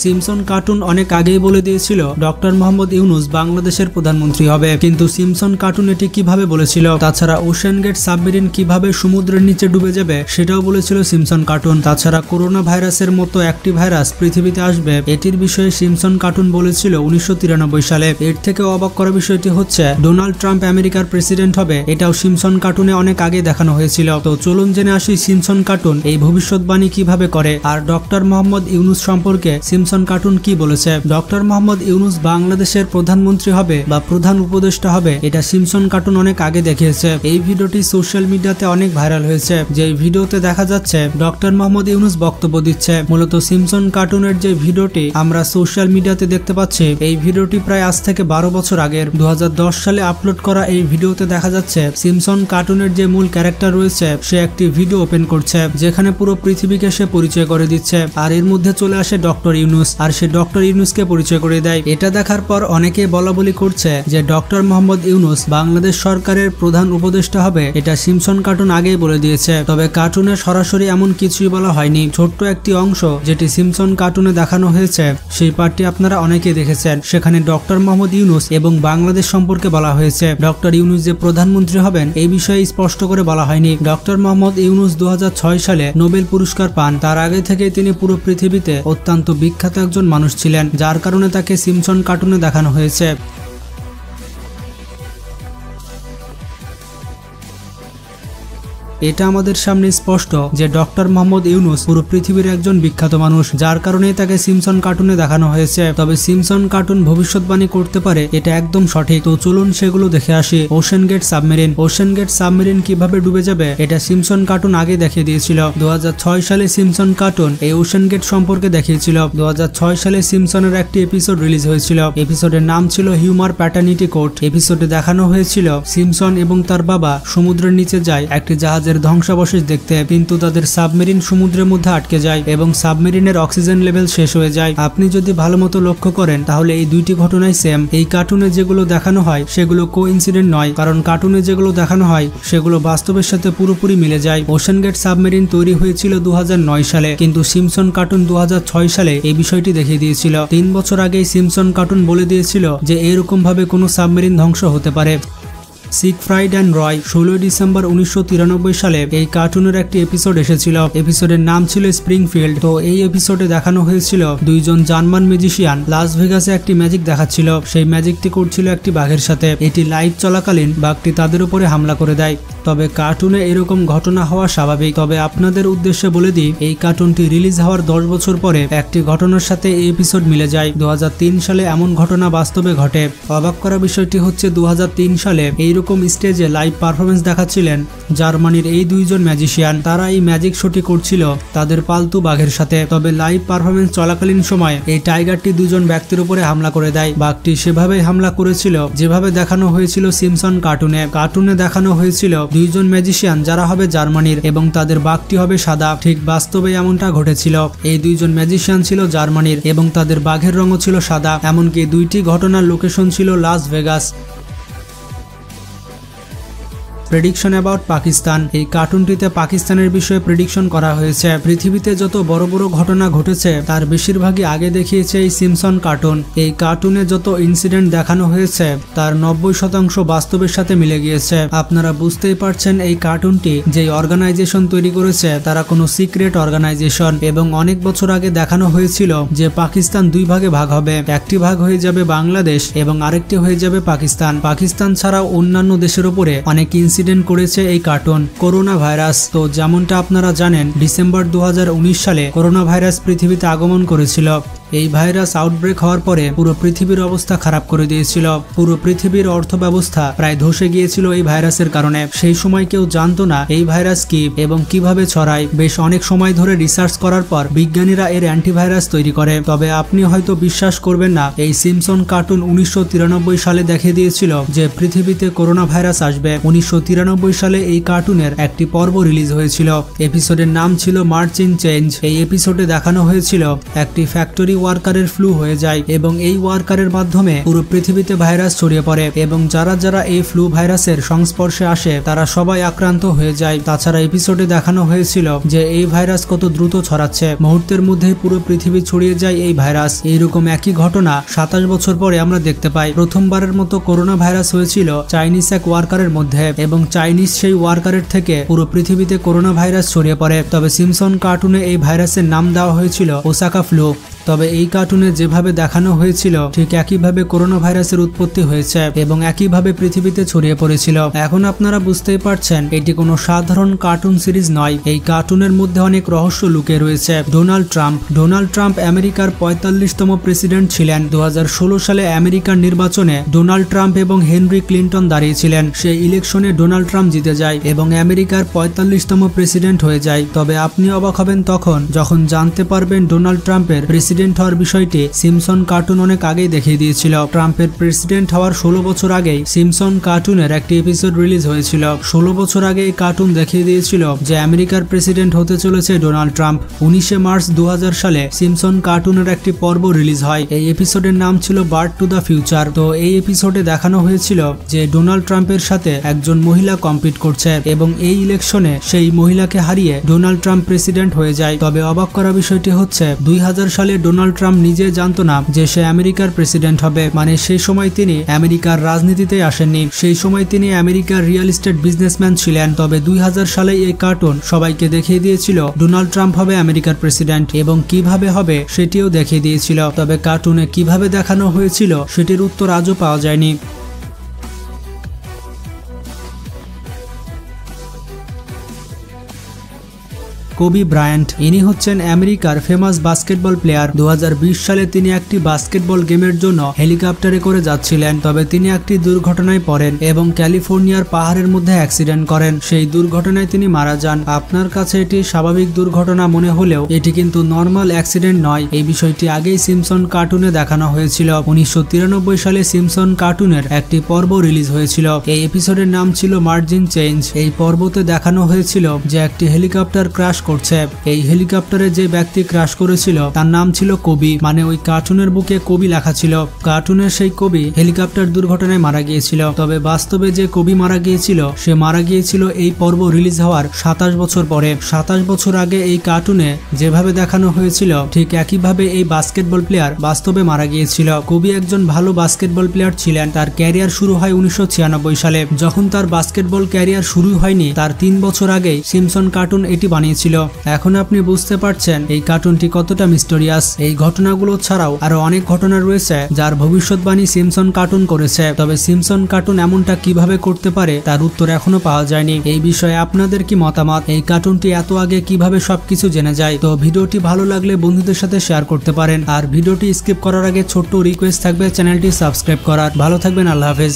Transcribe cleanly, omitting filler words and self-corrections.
Simpson cartoon অনেক আগেই বলে দিয়েছিল ডক্টর মোহাম্মদ ইউনুস বাংলাদেশের প্রধানমন্ত্রী হবে, কিন্তু সিমসন কার্টুন এটি কিভাবে বলেছিল, তাছাড়া ওশেন গেট সাবমেরিন কিভাবে সমুদ্রের নিচে ডুবে যাবে সেটাও বলেছিল সিমসন কার্টুন। তাছাড়া করোনা ভাইরাসের মতো একটি ভাইরাস পৃথিবীতে আসবে, এটির বিষয়ে সিমসন কার্টুন বলেছিল 1993 সালে। এর থেকে অবাক করা বিষয়টি হচ্ছে ডোনাল্ড ট্রাম্প আমেরিকার প্রেসিডেন্ট হবে, এটাও সিমসন কার্টুনে অনেক আগে দেখানো হয়েছিল। তো চলুন জেনে আসি সিমসন কার্টুন এই ভবিষ্যৎবাণী কিভাবে করে, আর ডক্টর মোহাম্মদ ইউনুস সম্পর্কে সিমসন কার্টুন কি বলেছে। ডক্টর মোহাম্মদ ইউনুস বাংলাদেশের প্রধানমন্ত্রী হবে বা প্রধান উপদেষ্টা হবে, এটা সিমসন কার্টুন অনেক আগে দেখিয়েছে। এই ভিডিওটি সোশ্যাল মিডিয়াতে অনেক ভাইরাল হয়েছে। যে ভিডিওতে দেখা যাচ্ছে ডক্টর মোহাম্মদ ইউনুস বক্তব্য দিচ্ছে। মূলত সিমসন কার্টুনের যে ভিডিওটি আমরা সোশ্যাল মিডিয়াতে দেখতে পাচ্ছি, এই ভিডিওটি প্রায় আজ থেকে 12 বছর আগের 2010 সালে আপলোড করা। এই ভিডিওতে দেখা যাচ্ছে সিমসন কার্টুনের যে মূল ক্যারেক্টার রয়েছে সে একটি ভিডিও ওপেন করছে, যেখানে পুরো পৃথিবীকে সে পরিচয় করে দিচ্ছে। আর এর মধ্যে চলে আসে ডক্টর ইউনুস, আর সে ডক্টর ইউনুসকে পরিচয় করে দেয়। এটা দেখার পর অনেকে বলা বলি করছে যে ডক্টর মোহাম্মদ ইউনুস বাংলাদেশ সরকারের প্রধান উপদেষ্টা হবে, এটা সিমসন কার্টুন আগেই বলে দিয়েছে। তবে কার্টুনে সরাসরি এমন কিছুই বলা হয়নি। ছোট্ট একটি অংশ যেটি সিমসন কার্টুনে দেখানো হয়েছে সেই পার্টটি আপনারা অনেকেই দেখেছেন। সেখানে ডক্টর মোহাম্মদ ইউনুস এবং বাংলাদেশ সম্পর্কে বলা হয়েছে। ডক্টর ইউনুস যে প্রধানমন্ত্রী হবেন এই বিষয়ে স্পষ্ট করে বলা হয়নি। ডক্টর মোহাম্মদ ইউনুস 2006 সালে নোবেল পুরস্কার পান। তার আগে থেকে তিনি পুরো পৃথিবীতে অত্যন্ত বিখ্যাত একজন মানুষ ছিলেন, যার কারণে তাকে সিমসন কার্টুনে দেখানো হয়েছে। এটা আমাদের সামনে স্পষ্ট যে ডক্টর মোহাম্মদ ইউনুস পুরো পৃথিবীর একজন বিখ্যাত মানুষ, যার কারণেই তাকে সিমসন কার্টুনে দেখানো হয়েছে। তবে সিমসন কার্টুন ভবিষ্যৎবাণী করতে পারে, এটা একদম সঠিক। তো চলুন সেগুলো দেখে আসি। OceanGate submarine. OceanGate submarine কিভাবে ডুবে যাবে এটা সিমসন কার্টুন আগে দেখিয়ে দিয়েছিল। 2006 সালে সিমসন কার্টুন এই ওশেন গেট সম্পর্কে দেখিয়েছিল। 2006 সালে সিমসনের একটি এপিসোড রিলিজ হয়েছিল। এপিসোডের নাম ছিল হিউমার প্যাটার্নিটি কোড। এপিসোডে দেখানো হয়েছিল সিমসন এবং তার বাবা সমুদ্রের নিচে যায় একটি জাহাজের ধ্বংসাবশেষ দেখতে, কিন্তু তাদের সাবমেরিন সমুদ্রের মধ্যে আটকে যায় এবং সাবমেরিনের অক্সিজেন লেভেল শেষ হয়ে যায়। আপনি যদি ভালো মতো লক্ষ্য করেন তাহলে এই দুইটি ঘটনাই সেম। এই কার্টুনে যেগুলো দেখানো হয় সেগুলো কোইন্সিডেন্ট নয়, কারণ কার্টুনে যেগুলো দেখানো হয় সেগুলো বাস্তবের সাথে পুরোপুরি মিলে যায়। ওশেন গেট সাবমেরিন তৈরি হয়েছিল 2009 সালে, কিন্তু সিমসন কার্টুন 2006 সালে এই বিষয়টি দেখিয়ে দিয়েছিল। 3 বছর আগেই সিমসন কার্টুন বলে দিয়েছিল যে এরকম ভাবে কোনো সাবমেরিন ধ্বংস হতে পারে। Siegfried and Roy. 16 ডিসেম্বর 1993 সালে এই কার্টুনের একটি এপিসোড এসেছিল। এপিসোডের নাম ছিল স্প্রিংফিল্ড। তো এই এপিসোডে দেখানো হয়েছিল দুইজন জার্মান ম্যাজিশিয়ান লাস ভেগাসে একটি ম্যাজিক দেখাচ্ছিল। সেই ম্যাজিকটি করছিল একটি বাঘের সাথে। এটি লাইভ চলাকালীন বাঘটি তাদের উপরে হামলা করে দেয়। তবে কার্টুনে এরকম ঘটনা হওয়া স্বাভাবিক। তবে আপনাদের উদ্দেশ্যে বলে দিই, এই কার্টুনটি রিলিজ হওয়ার 10 বছর পরে একটি ঘটনার সাথে এই এপিসোড মিলে যায়। 2003 সালে এমন ঘটনা বাস্তবে ঘটে। অবাক করা বিষয়টি হচ্ছে 2003 সালে এইরকম স্টেজে লাইভ পারফরমেন্স দেখাচ্ছিলেন জার্মানির এই দুইজন ম্যাজিশিয়ান। তারা এই ম্যাজিক শোটি করছিল তাদের পালতু বাঘের সাথে। তবে লাইভ পারফরমেন্স চলাকালীন সময় এই টাইগারটি দুজন ব্যক্তির উপরে হামলা করে দেয়। বাঘটি সেভাবেই হামলা করেছিল যেভাবে দেখানো হয়েছিল সিমসন কার্টুনে। কার্টুনে দেখানো হয়েছিল দুইজন ম্যাজিশিয়ান যারা হবে জার্মানির এবং তাদের বাঘটি হবে সাদা। ঠিক বাস্তবে এমনটা ঘটেছিল। এই দুইজন ম্যাজিশিয়ান ছিল জার্মানির এবং তাদের বাঘের রঙও ছিল সাদা। এমনকি দুইটি ঘটনার লোকেশন ছিল Las Vegas. Prediction about Pakistan. এই কার্টুনটিতে পাকিস্তানের বিষয়ে প্রেডিকশন করা হয়েছে। পৃথিবীতে যত বড় বড় ঘটনা ঘটেছে তার বেশিরভাগই আগে দেখিয়েছে এই সিমসন কার্টুন। এই কার্টুনে যত ইনসিডেন্ট দেখানো হয়েছে তার 90% বাস্তবের সাথে মিলে গিয়েছে। আপনারা বুঝতেই পারছেন এই কার্টুনটি যে অর্গানাইজেশন তৈরি করেছে তারা কোনো সিক্রেট অর্গানাইজেশন, এবং অনেক বছর আগে দেখানো হয়েছিল যে পাকিস্তান দুই ভাগে ভাগ হবে। একটি ভাগ হয়ে যাবে বাংলাদেশ এবং আরেকটি হয়ে যাবে পাকিস্তান। পাকিস্তান ছাড়াও অন্যান্য দেশের উপরে অনেক ইনসিডেন্ট করেছে এই কার্টুন। Corona virus. তো যেমনটা আপনারা জানেন ডিসেম্বর 2019 সালে করোনা ভাইরাস পৃথিবীতে আগমন করেছিল। এই ভাইরাস আউটব্রেক হওয়ার পরে পুরো পৃথিবীর অবস্থা খারাপ করে দিয়েছিল। পুরো পৃথিবীর অর্থব্যবস্থা প্রায় ধসে গিয়েছিল এই ভাইরাসের কারণে। সেই সময় কেউ জানতো না এই ভাইরাস কি এবং কিভাবে ছড়ায়। বেশ অনেক সময় ধরে রিসার্চ করার পর বিজ্ঞানীরা এর অ্যান্টিভাইরাস তৈরি করে। তবে আপনি হয়তো বিশ্বাস করবেন না, এই সিমসন কার্টুন 1993 সালে দেখিয়ে দিয়েছিল যে পৃথিবীতে করোনা ভাইরাস আসবে। 1993 সালে এই কার্টুনের একটি পর্ব রিলিজ হয়েছিল। এপিসোডের নাম ছিল মার্চ ইন চেঞ্জ। এই এপিসোডে দেখানো হয়েছিল একটি ফ্যাক্টরি ওয়ার্কারের ফ্লু হয়ে যায় এবং এই ওয়ার্কারের মাধ্যমে পুরো পৃথিবীতে ভাইরাস ছড়িয়ে পড়ে এবং যারা যারা এই ফ্লু ভাইরাসের সংস্পর্শে আসে তারা সবাই আক্রান্ত হয়ে যায়। তাছাড়া এপিসোডে দেখানো হয়েছিল যে এই ভাইরাস কত দ্রুত ছড়াচ্ছে, মুহূর্তের মধ্যেই পুরো পৃথিবী ছড়িয়ে যায় এই ভাইরাস। এইরকম একই ঘটনা 27 বছর পরে আমরা দেখতে পাই। প্রথমবারের মতো করোনা ভাইরাস হয়েছিল চাইনিজ এক ওয়ার্কারের মধ্যে এবং চাইনিজ সেই ওয়ার্কারের থেকে পুরো পৃথিবীতে করোনা ভাইরাস ছড়িয়ে পড়ে। তবে সিমসন কার্টুনে এই ভাইরাসের নাম দেওয়া হয়েছিল ওসাকা ফ্লু। তবে এই কার্টুনে যেভাবে দেখানো হয়েছিল ঠিক একইভাবে করোনা ভাইরাসের উৎপত্তি হয়েছে এবং একইভাবে পৃথিবীতে ছড়িয়ে পড়েছিল। এখন আপনারা বুঝতেই পারছেন এটি কোনো সাধারণ কার্টুন সিরিজ নয়। এই কার্টুনের মধ্যে অনেক রহস্য লুকিয়ে রয়েছে। ডোনাল্ড ট্রাম্প আমেরিকার 45তম প্রেসিডেন্ট ছিলেন। 2016 সালে আমেরিকার নির্বাচনে ডোনাল্ড ট্রাম্প এবং হেনরি ক্লিন্টন দাঁড়িয়েছিলেন। সেই ইলেকশনে ডোনাল্ড ট্রাম্প জিতে যায় এবং আমেরিকার 45তম প্রেসিডেন্ট হয়ে যায়। তবে আপনি অবাক হবেন তখন যখন জানতে পারবেন ডোনাল্ড ট্রাম্পের প্রেসিডেন্ট হওয়ার বিষয়টি সিমসন কার্টুন অনেক আগেই দেখিয়ে দিয়েছিল। ট্রাম্পের প্রেসিডেন্ট হওয়ার 16 বছর আগেই সিমসন কার্টুনের একটি এপিসোড রিলিজ হয়েছিল। 16 বছর আগে এই কার্টুন দেখিয়ে দিয়েছিল যে আমেরিকার প্রেসিডেন্ট হতে চলেছে ডোনাল্ড ট্রাম্প। 19 মার্চ 2000 সালে সিমসন কার্টুনের একটি পর্ব রিলিজ হয়। এই এপিসোডের নাম ছিল বার্ড টু দ্য ফিউচার। তো এই এপিসোডে দেখানো হয়েছিল যে ডোনাল্ড ট্রাম্পের সাথে একজন মহিলা কম্পিট করছে এবং এই ইলেকশনে সেই মহিলাকে হারিয়ে ডোনাল্ড ট্রাম্প প্রেসিডেন্ট হয়ে যায়। তবে অবাক করা বিষয়টি হচ্ছে 2000 সালে ডোনাল্ড ট্রাম্প নিজে জানতো না যে সে আমেরিকার প্রেসিডেন্ট হবে। মানে সেই সময় তিনি আমেরিকার রাজনীতিতে আসেননি, সেই সময় তিনি আমেরিকার রিয়েল এস্টেট বিজনেসম্যান ছিলেন। তবে 2000 সালে এই কার্টুন সবাইকে দেখিয়ে দিয়েছিল ডোনাল্ড ট্রাম্প হবে আমেরিকার প্রেসিডেন্ট এবং কিভাবে হবে সেটিও দেখিয়ে দিয়েছিল। তবে কার্টুনে কিভাবে দেখানো হয়েছিল সেটির উত্তর আজও পাওয়া যায়নি। কোবি ব্রায়ান্ট, ইনি হচ্ছেন আমেরিকার ফেমাস বাস্কেটবল প্লেয়ার। 2020 সালে তিনি একটি বাস্কেটবল গেমের জন্য হেলিকপ্টারে করে যাচ্ছিলেন। তবে তিনি একটি দুর্ঘটনায় পড়েন এবং ক্যালিফোর্নিয়ার পাহাড়ের মধ্যে অ্যাক্সিডেন্ট করেন। সেই দুর্ঘটনায় তিনি মারা যান। আপনার কাছে এটি স্বাভাবিক দুর্ঘটনা মনে হলেও এটি কিন্তু নর্মাল অ্যাক্সিডেন্ট নয়। এই বিষয়টি আগেই সিমসন কার্টুনে দেখানো হয়েছিল। 1993 সালে সিমসন কার্টুনের একটি পর্ব রিলিজ হয়েছিল। এই এপিসোডের নাম ছিল মার্জিন চেঞ্জ। এই পর্বতে দেখানো হয়েছিল যে একটি হেলিকপ্টার ক্র্যাশ করছে। এই হেলিকপ্টারে যে ব্যক্তি ক্র্যাশ করেছিল তার নাম ছিল কবি, মানে ওই কার্টুনের বুকে কবি লেখা ছিল। কার্টুনের সেই কবি হেলিকপ্টার দুর্ঘটনায় মারা গিয়েছিল। তবে বাস্তবে যে কবি মারা গিয়েছিল সে মারা গিয়েছিল এই পর্ব রিলিজ হওয়ার 27 বছর পরে। 27 বছর আগে এই কার্টুনে যেভাবে দেখানো হয়েছিল ঠিক একইভাবে এই বাস্কেটবল প্লেয়ার বাস্তবে মারা গিয়েছিল। কবি একজন ভালো বাস্কেটবল প্লেয়ার ছিলেন। তার ক্যারিয়ার শুরু হয় 1996 সালে। যখন তার বাস্কেটবল ক্যারিয়ার শুরু হয়নি তার 3 বছর আগেই সিমসন কার্টুন এটি বানিয়েছিল। এখন আপনি বুঝতে পারছেন এই কার্টুনটি কতটা মিস্টেরিয়াস। এই ঘটনাগুলো ছাড়াও আরো অনেক ঘটনা রয়েছে যার ভবিষ্যৎবাণী সিমসন কার্টুন করেছে। তবে সিমসন কার্টুন এমনটা কিভাবে করতে পারে তার উত্তর এখনো পাওয়া যায়নি। এই বিষয়ে আপনাদের কি মতামত? এই কার্টুনটি এত আগে কিভাবে সবকিছু জেনে যায়? তো ভিডিওটি ভালো লাগলে বন্ধুদের সাথে শেয়ার করতে পারেন। আর ভিডিওটি স্কিপ করার আগে ছোট্ট রিকোয়েস্ট থাকবে চ্যানেলটি সাবস্ক্রাইব করার। ভালো থাকবেন, আল্লাহ হাফেজ।